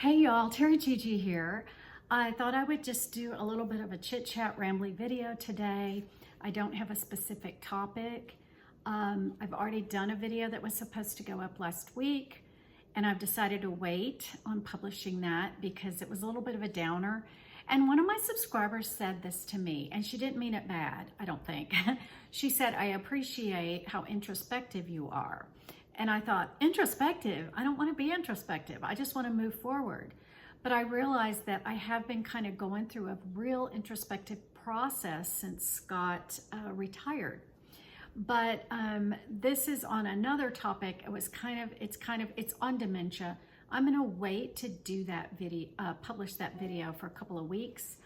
Hey y'all, Terry Gigi here. I thought I would just do a little bit of a chit-chat rambly video today. I don't have a specific topic. I've already done a video that was supposed to go up last week, and I've decided to wait on publishing that because it was a little bit of a downer. And one of my subscribers said this to me, and she didn't mean it bad, I don't think. She said, "I appreciate how introspective you are." And I thought, introspective? I don't want to be introspective. I just want to move forward. But I realized that I have been kind of going through a real introspective process since Scott retired. But this is on another topic. It's on dementia. I'm going to wait to do that video, publish that video for a couple of weeks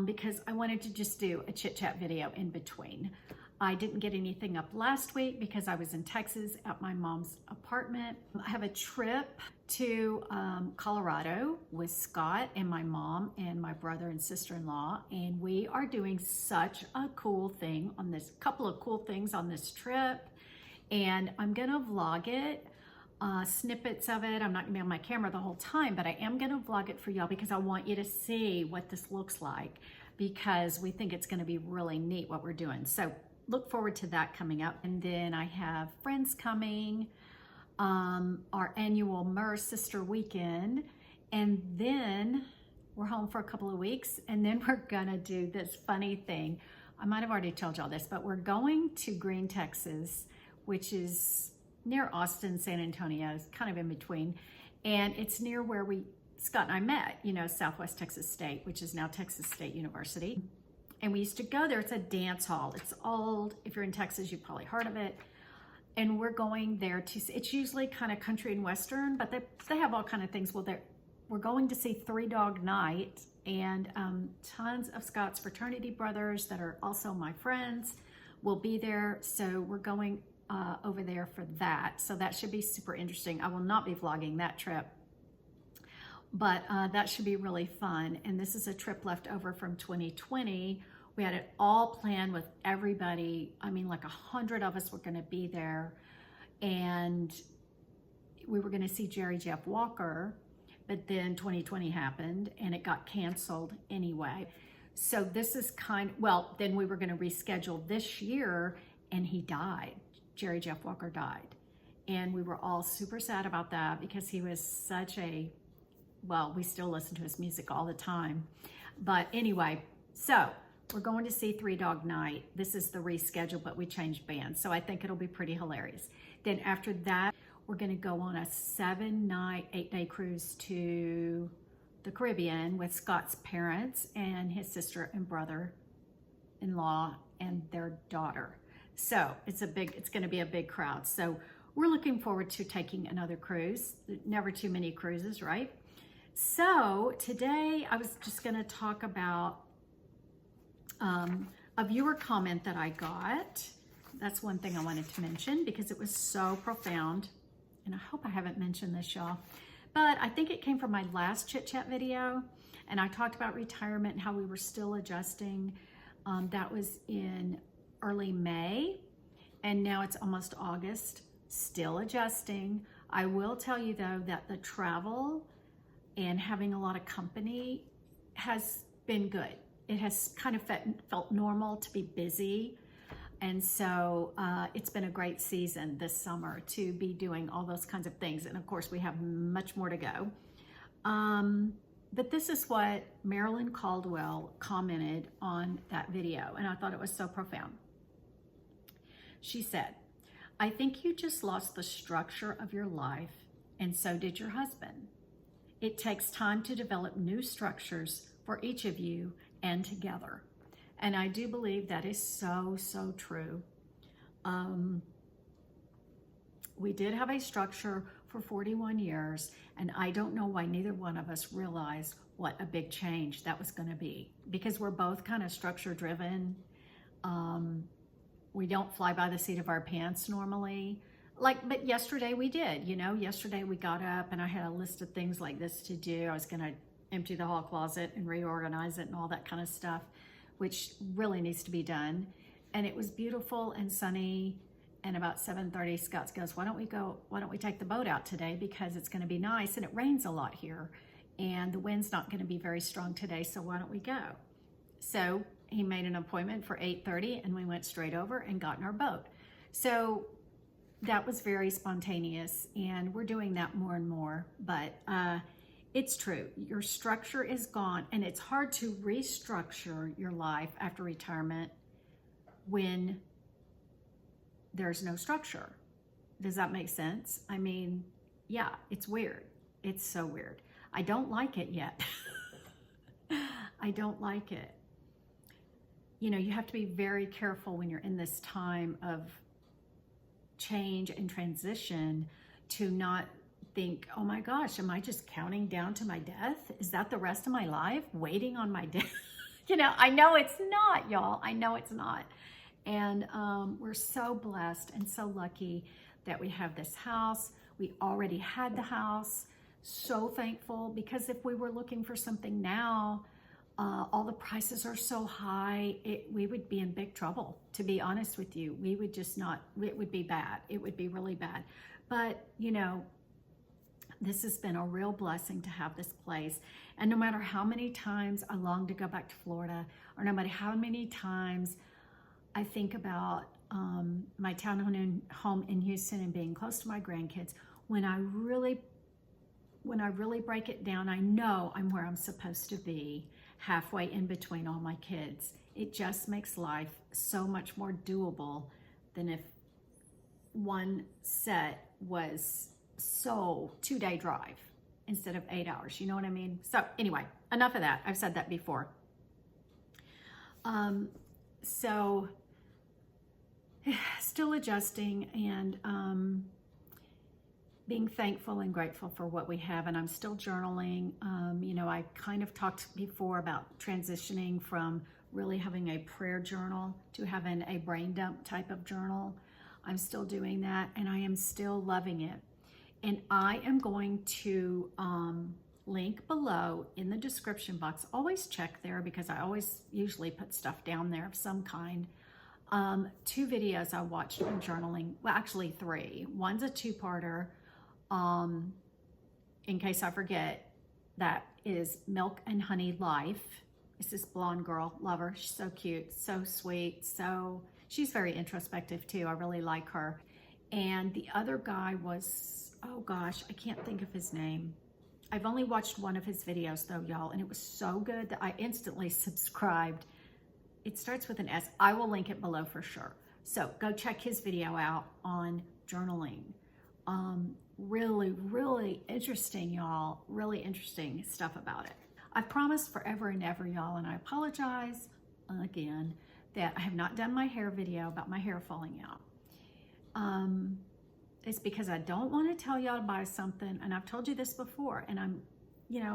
because I wanted to just do a chit-chat video in between. I didn't get anything up last week because I was in Texas at my mom's apartment. I have a trip to Colorado with Scott and my mom and my brother and sister-in-law, and we are doing such a cool thing on this, couple of cool things on this trip, and I'm gonna vlog it, snippets of it. I'm not gonna be on my camera the whole time, but I am gonna vlog it for y'all because I want you to see what this looks like because we think it's gonna be really neat what we're doing. So look forward to that coming up. And then I have friends coming, our annual MER Sister Weekend, and then we're home for a couple of weeks, and then we're gonna do this funny thing. I might have already told y'all this, but we're going to Green, Texas, which is near Austin, San Antonio, it's kind of in between, and it's near where Scott and I met, Southwest Texas State, which is now Texas State University. And we used to go there. It's a dance hall. It's old. If you're in Texas, you've probably heard of it. And we're going there to see, it's usually kind of country and Western, but they have all kind of things. Well, we're going to see Three Dog Night, and tons of Scott's fraternity brothers that are also my friends will be there. So we're going over there for that. So that should be super interesting. I will not be vlogging that trip, but that should be really fun. And this is a trip left over from 2020. We had it all planned with everybody. I mean, like 100 of us were gonna be there, and we were gonna see Jerry Jeff Walker, but then 2020 happened and it got canceled anyway. So this is then we were gonna reschedule this year, and he died. Jerry Jeff Walker died. And we were all super sad about that because he was such we still listen to his music all the time. But anyway, so we're going to see Three Dog Night. This is the reschedule, but we changed bands. So I think it'll be pretty hilarious. Then after that, we're gonna go on a 7-night, 8-day cruise to the Caribbean with Scott's parents and his sister and brother-in-law and their daughter. So it's gonna be a big crowd. So we're looking forward to taking another cruise. Never too many cruises, right? So today I was just going to talk about a viewer comment that I got. That's one thing I wanted to mention because it was so profound, and I hope I haven't mentioned this, y'all, but I think it came from my last chit-chat video, and I talked about retirement and how we were still adjusting. That was in early May, and now it's almost August, still adjusting. I will tell you though that the travel and having a lot of company has been good. It has kind of felt normal to be busy. And so it's been a great season this summer to be doing all those kinds of things. And of course we have much more to go. But this is what Marilyn Caldwell commented on that video, and I thought it was so profound. She said, "I think you just lost the structure of your life, and so did your husband. It takes time to develop new structures for each of you and together." And I do believe that is so, so true. We did have a structure for 41 years, and I don't know why neither one of us realized what a big change that was gonna be, because we're both kind of structure driven. We don't fly by the seat of our pants normally. But yesterday we did, yesterday we got up and I had a list of things like this to do. I was gonna empty the hall closet and reorganize it and all that kind of stuff, which really needs to be done. And it was beautiful and sunny, And about 7:30, Scott goes, why don't we take the boat out today because it's going to be nice, and it rains a lot here and the wind's not going to be very strong today, so why don't we go? So he made an appointment for 8:30, and we went straight over and got in our boat. So that was very spontaneous, and we're doing that more and more. But it's true, your structure is gone, and it's hard to restructure your life after retirement when there's no structure. Does that make sense? I mean, yeah, it's weird. It's so weird. I don't like it yet. I don't like it. You know, you have to be very careful when you're in this time of change and transition to not think, oh my gosh, am I just counting down to my death? Is that the rest of my life, waiting on my death? You know, I know it's not, y'all. I know it's not. And we're so blessed and so lucky that we have this house. We already had the house. So thankful, because if we were looking for something now, all the prices are so high, we would be in big trouble, to be honest with you. We would just not, it would be bad. It would be really bad. But, you know, this has been a real blessing to have this place. And no matter how many times I long to go back to Florida, or no matter how many times I think about my townhome in Houston and being close to my grandkids, when I really break it down, I know I'm where I'm supposed to be, halfway in between all my kids. It just makes life so much more doable than if one set was so 2-day drive instead of 8 hours. You know what I mean? So anyway, enough of that. I've said that before. So still adjusting and being thankful and grateful for what we have, and I'm still journaling. You know, I kind of talked before about transitioning from really having a prayer journal to having a brain dump type of journal. I'm still doing that, and I am still loving it. And I am going to link below in the description box. Always check there, because I always usually put stuff down there of some kind. 2 videos I watched on journaling. Well, actually 3. One's a 2-parter. In case I forget, that is Milk and Honey Life. It's this blonde girl, love her. She's so cute, so sweet. So she's very introspective too. I really like her. And the other guy was, oh gosh, I can't think of his name. I've only watched one of his videos though, y'all, and it was so good that I instantly subscribed. It starts with an S. I will link it below for sure. So go check his video out on journaling. Really interesting, y'all. Really interesting stuff about it. I've promised forever and ever, y'all, and I apologize again that I have not done my hair video about my hair falling out. It's because I don't want to tell y'all to buy something, and I've told you this before, and I'm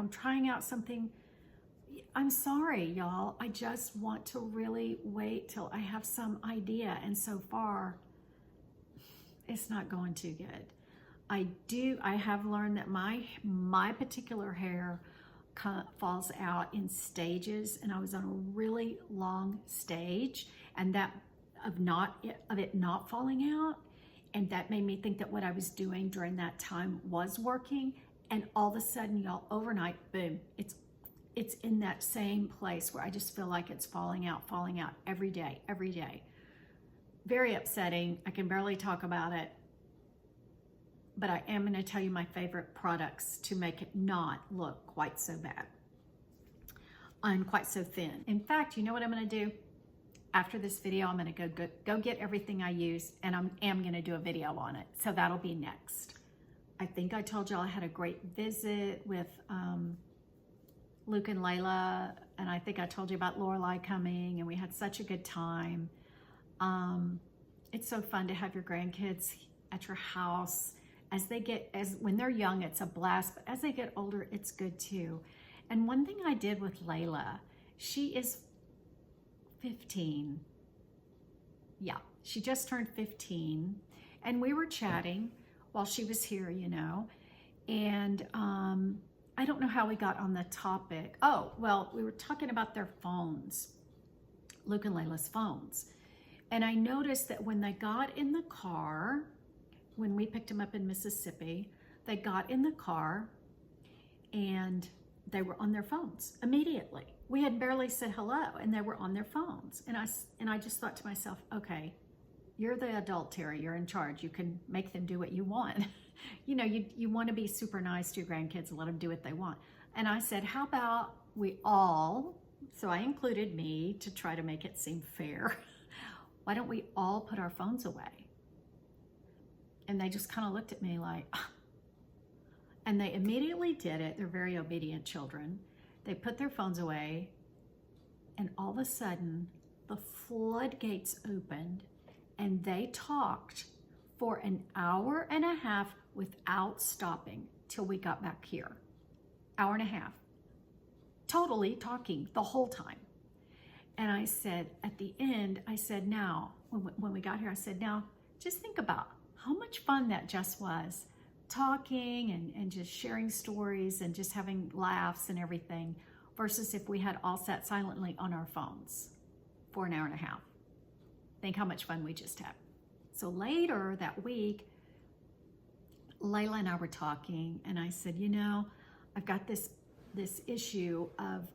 trying out something. I'm sorry, y'all. I just want to really wait till I have some idea, and so far, it's not going too good. I have learned that my particular hair falls out in stages, and I was on a really long stage, and that of it not falling out, and that made me think that what I was doing during that time was working, and all of a sudden, y'all, overnight, boom, it's in that same place where I just feel like it's falling out every day. Very upsetting. I can barely talk about it. But I am going to tell you my favorite products to make it not look quite so bad and quite so thin. In fact, you know what I'm going to do? After this video, I'm going to go get everything I use, and I am going to do a video on it. So that'll be next. I think I told y'all I had a great visit with Luke and Layla, and I think I told you about Lorelai coming, and we had such a good time. It's so fun to have your grandkids at your house. When they're young, it's a blast, but as they get older, it's good too. And one thing I did with Layla, she is 15. Yeah, she just turned 15. And we were chatting while she was here, and I don't know how we got on the topic. Oh, well, we were talking about their phones, Luke and Layla's phones. And I noticed that when they got in the car, when we picked them up in Mississippi, they got in the car and they were on their phones immediately. We had barely said hello and they were on their phones. And I just thought to myself, okay, you're the adult, Terry, you're in charge. You can make them do what you want. You know, you want to be super nice to your grandkids and let them do what they want. And I said, how about we all, so I included me to try to make it seem fair. Why don't we all put our phones away? And they just kind of looked at me like, and they immediately did it. They're very obedient children. They put their phones away, and all of a sudden, the floodgates opened, and they talked for an hour and a half without stopping till we got back here. Hour and a half. Totally talking the whole time. And I said, at the end, I said, now, when we got here, I said, now, just think about how much fun that just was. Talking and just sharing stories and just having laughs and everything, versus if we had all sat silently on our phones for an hour and a half. Think how much fun we just had. So later that week, Layla and I were talking, and I said, you know, I've got this issue of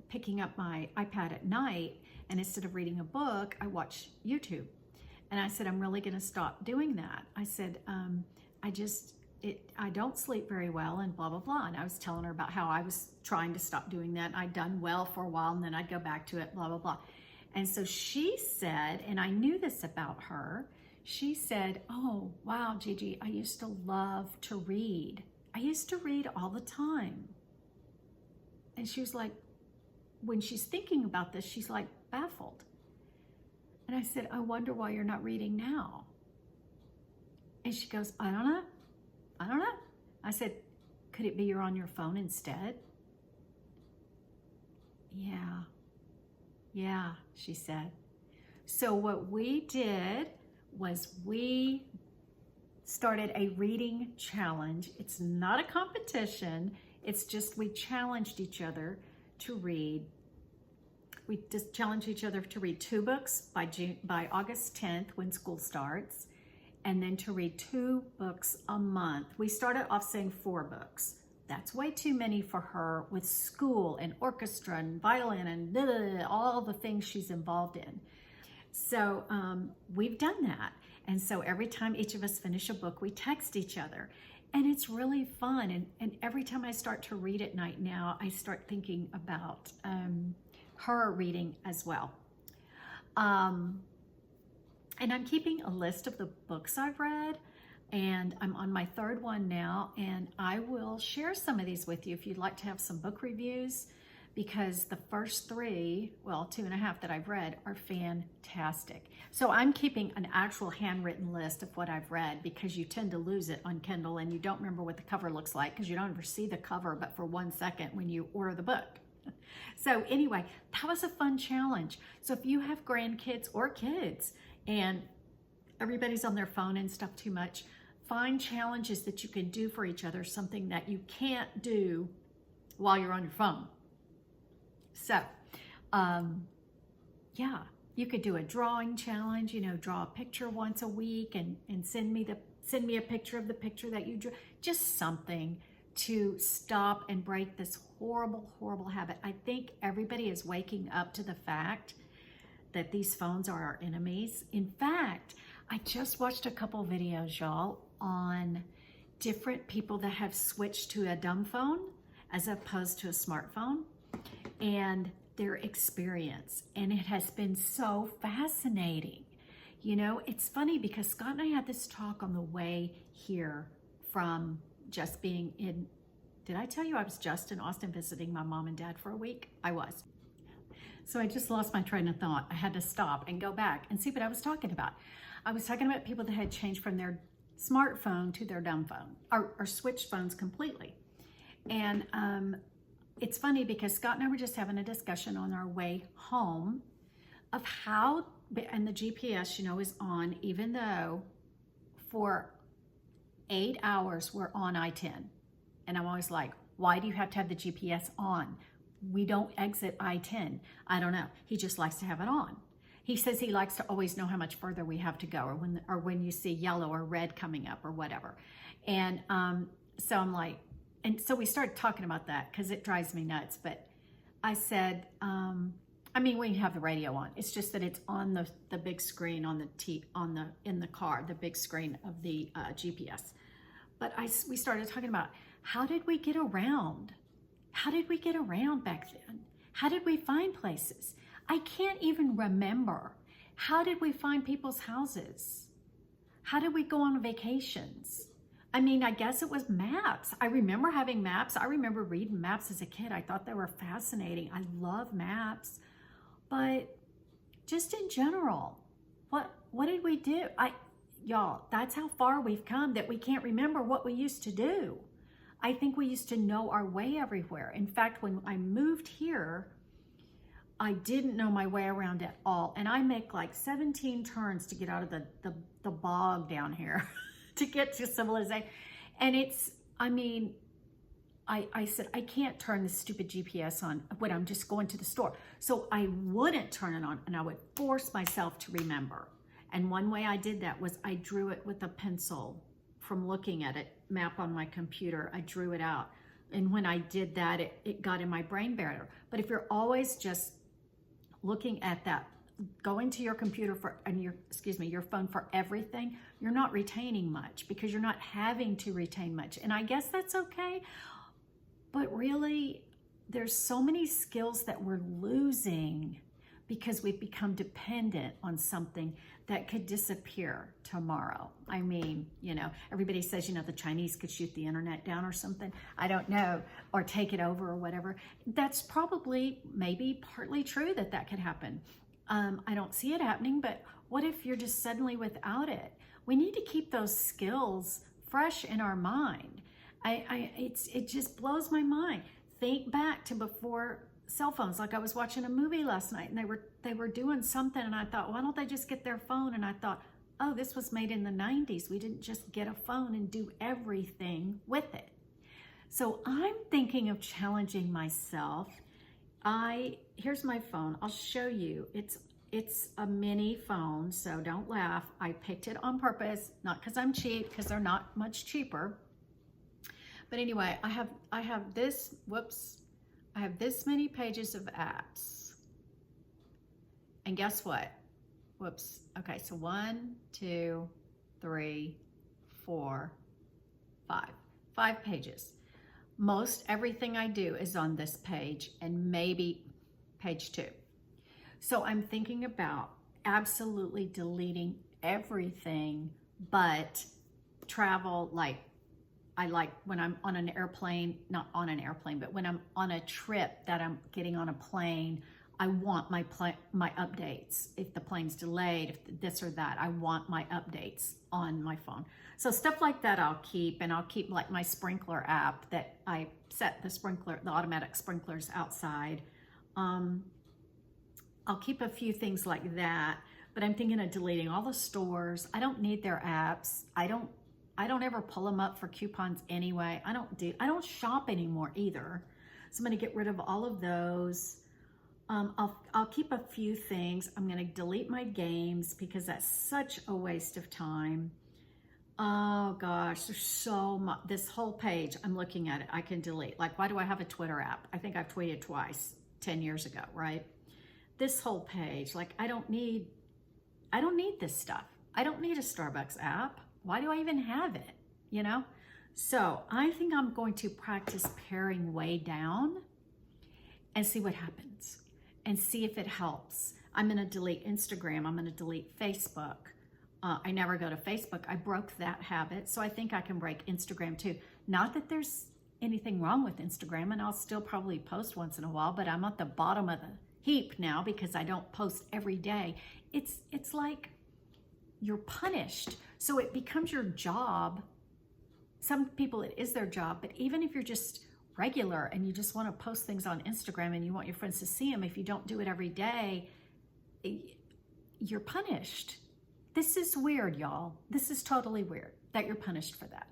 picking up my iPad at night, and instead of reading a book, I watch YouTube. And I said, I'm really going to stop doing that. I said, I don't sleep very well and blah, blah, blah. And I was telling her about how I was trying to stop doing that. I'd done well for a while, and then I'd go back to it, blah, blah, blah. And so she said, and I knew this about her, she said, oh, wow, Gigi, I used to love to read. I used to read all the time. And she was like, when she's thinking about this, she's like baffled. And I said, I wonder why you're not reading now. And she goes, I don't know. I said, could it be you're on your phone instead? Yeah, she said. So what we did was we started a reading challenge. It's not a competition. It's just we challenged each other to read. We just challenged each other to read 2 books by August 10th when school starts, and then to read 2 books a month. We started off saying 4 books. That's way too many for her with school and orchestra and violin and blah, blah, blah, all the things she's involved in. So we've done that. And so every time each of us finish a book, we text each other. And it's really fun. And every time I start to read at night now, I start thinking about her reading as well. And I'm keeping a list of the books I've read, and I'm on my 3rd one now, and I will share some of these with you if you'd like to have some book reviews, because the first 3, well, 2.5 that I've read are fantastic. So I'm keeping an actual handwritten list of what I've read, because you tend to lose it on Kindle and you don't remember what the cover looks like because you don't ever see the cover but for 1 second when you order the book. So anyway, that was a fun challenge. So if you have grandkids or kids and everybody's on their phone and stuff too much, find challenges that you can do for each other, something that you can't do while you're on your phone. So, yeah, you could do a drawing challenge, you know, draw a picture once a week and send me a picture of the picture that you drew. Just something to stop and break this horrible, horrible habit. I think everybody is waking up to the fact that these phones are our enemies. In fact, I just watched a couple videos, y'all, on different people that have switched to a dumb phone as opposed to a smartphone, and their experience. And it has been so fascinating. You know, it's funny because Scott and I had this talk on the way here from just being in, did I tell you I was just in Austin visiting my mom and dad for a week? I was. So I just lost my train of thought. I had to stop and go back and see what I was talking about. I was talking about people that had changed from their smartphone to their dumb phone, or switched phones completely. And it's funny because Scott and I were just having a discussion on our way home of how, and the GPS, you know, is on, even though for 8 hours we're on I-10. And I'm always like, why do you have to have the GPS on? We don't exit I-10. I don't know. He just likes to have it on. He says he likes to always know how much further we have to go, or when you see yellow or red coming up or whatever. And so I'm like, and so we started talking about that because it drives me nuts. But I said, I mean, we have the radio on. It's just that it's on the big screen on in the car, the big screen of the GPS. But we started talking about, how did we get around? How did we get around back then? How did we find places? I can't even remember. How did we find people's houses? How did we go on vacations? I mean, I guess it was maps. I remember having maps. I remember reading maps as a kid. I thought they were fascinating. I love maps. But just in general, what did we do? Y'all, that's how far we've come, that we can't remember what we used to do. I think we used to know our way everywhere. In fact, when I moved here, I didn't know my way around at all. And I make like 17 turns to get out of the bog down here to get to civilization. And I said, I can't turn this stupid GPS on when I'm just going to the store. So I wouldn't turn it on, and I would force myself to remember. And one way I did that was I drew it with a pencil from looking at it, map on my computer. I drew it out. And when I did that, it got in my brain better. But if you're always just looking at that, going to your computer your phone for everything, you're not retaining much, because you're not having to retain much. And I guess that's okay. But really, there's so many skills that we're losing because we've become dependent on something that could disappear tomorrow. I mean, everybody says, the Chinese could shoot the internet down or something. I don't know, or take it over or whatever. That's probably, maybe partly true that could happen. I don't see it happening, but what if you're just suddenly without it? We need to keep those skills fresh in our mind. It just blows my mind. Think back to before cell phones. Like, I was watching a movie last night, and they were doing something, and I thought, why don't they just get their phone? And I thought, oh, this was made in the 90s. We didn't just get a phone and do everything with it. So I'm thinking of challenging myself. Here's my phone. I'll show you. It's a mini phone, so don't laugh. I picked it on purpose, not because I'm cheap, because they're not much cheaper. But anyway, I have this, I have this many pages of apps. And guess what? Okay, so 1, 2, 3, 4, 5. 5 pages. Most everything I do is on this page, and maybe page 2. So I'm thinking about absolutely deleting everything but travel. Like, I like when I'm on an airplane, not on an airplane, but when I'm on a trip that I'm getting on a plane, I want my updates. If the plane's delayed, if this or that, I want my updates on my phone. So stuff like that I'll keep, and I'll keep like my sprinkler app that I set the automatic sprinklers outside. I'll keep a few things like that, but I'm thinking of deleting all the stores. I don't need their apps. I don't ever pull them up for coupons anyway. I don't shop anymore either. So I'm gonna get rid of all of those. I'll keep a few things. I'm gonna delete my games because that's such a waste of time. Oh gosh, there's so much. This whole page, I'm looking at it, I can delete. Like, why do I have a Twitter app? I think I've tweeted twice 10 years ago, right? This whole page, like, I don't need this stuff. I don't need a Starbucks app. Why do I even have it? So I think I'm going to practice paring way down and see what happens and see if it helps. I'm going to delete Instagram. I'm going to delete Facebook. I never go to Facebook. I broke that habit. So I think I can break Instagram too. Not that there's anything wrong with Instagram, and I'll still probably post once in a while, but I'm at the bottom of the heap now because I don't post every day. It's like you're punished. So it becomes your job. Some people, it is their job, but even if you're just regular and you just want to post things on Instagram and you want your friends to see them, if you don't do it every day, you're punished. This is weird, y'all. This is totally weird that you're punished for that.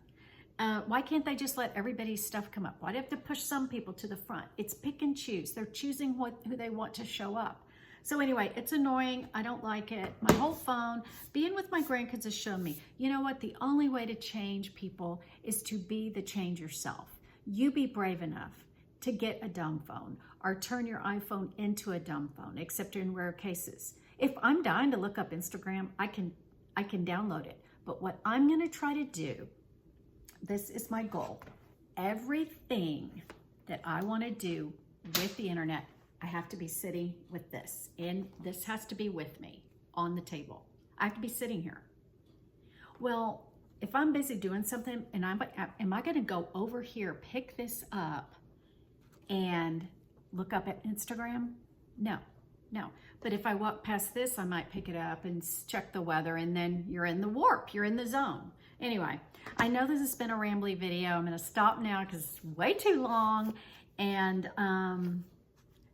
Why can't they just let everybody's stuff come up? Why do they have to push some people to the front? It's pick and choose. They're choosing who they want to show up. So anyway, it's annoying. I don't like it. My whole phone, being with my grandkids has shown me, you know what? The only way to change people is to be the change yourself. You be brave enough to get a dumb phone or turn your iPhone into a dumb phone, except in rare cases. If I'm dying to look up Instagram, I can download it. But what I'm gonna try to do, this is my goal. Everything that I wanna do with the internet, I have to be sitting with this, and this has to be with me on the table. I have to be sitting here. Well, if I'm busy doing something and am I gonna go over here, pick this up and look up at Instagram? No. But if I walk past this, I might pick it up and check the weather, and then you're in the warp, you're in the zone. Anyway, I know this has been a rambly video. I'm gonna stop now because it's way too long. And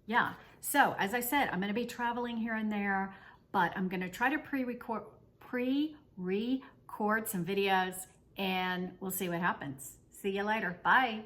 yeah, so as I said, I'm gonna be traveling here and there, but I'm gonna try to pre-record some videos, and we'll see what happens. See you later, bye.